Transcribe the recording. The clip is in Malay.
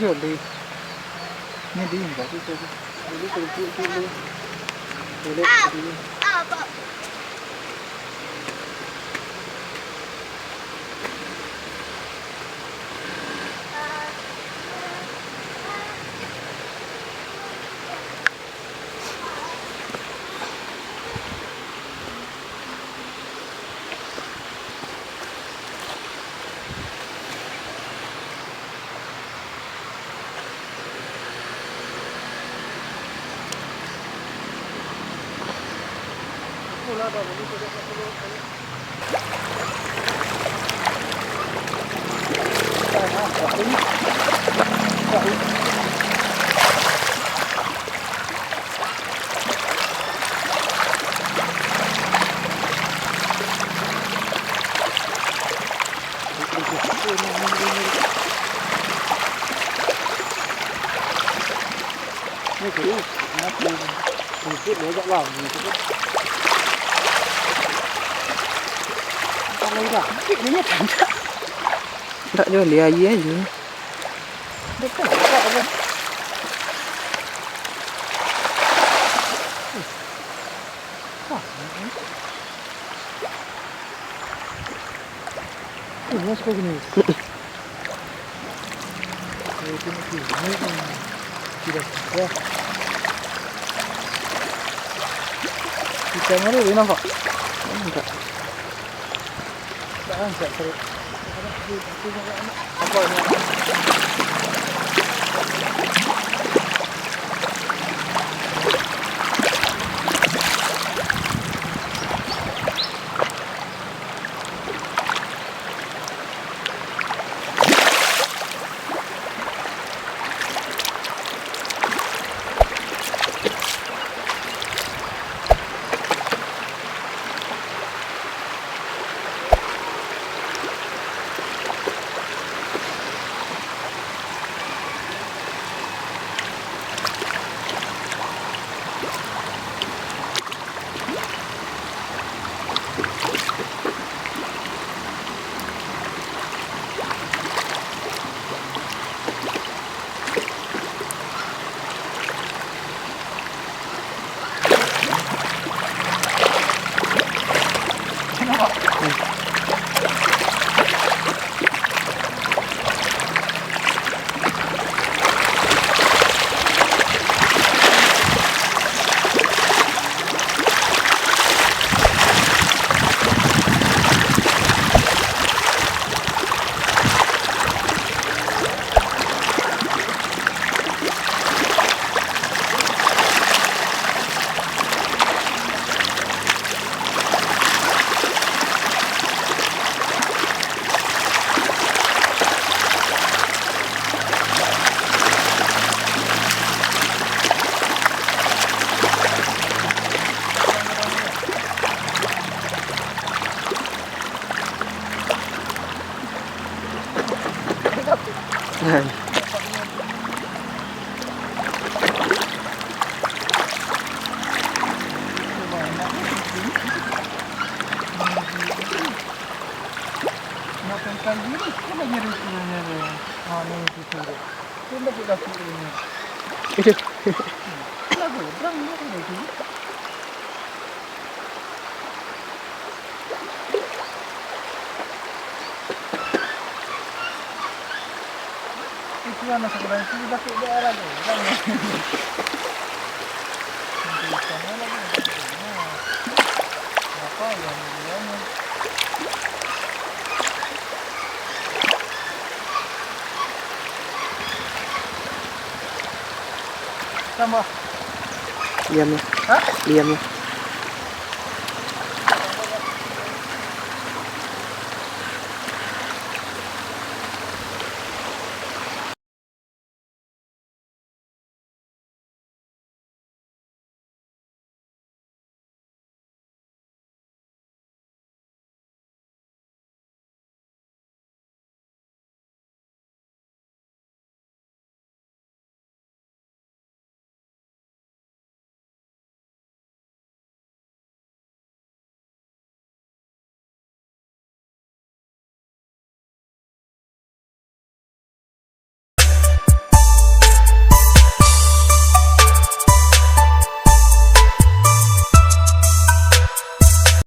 jolly. Ini dia enggak sih tadi. Ini kerupuk dulu. Boleh dulu. Pula dah boleh sudah perlu. Ini tu, nak sedikit lewat bawah ni tu. Kalau dah, sikitnya tak. Tak jolly air aja. Betul tak apa. Ini suka gini. Ini tidak ya. Kita mana ni nampak? Enggak. Tak angkat terus. Apa ni? Makan gini, kita nyari sebenarnya. Ah, ni itu. Kita pun dah pilih ni. Lagu berang ni lagi. Itu mana sekarang sini dah pilih dia lagi. Apa yang dia ni? Tambah. Diam ya. Hah? Diam ya.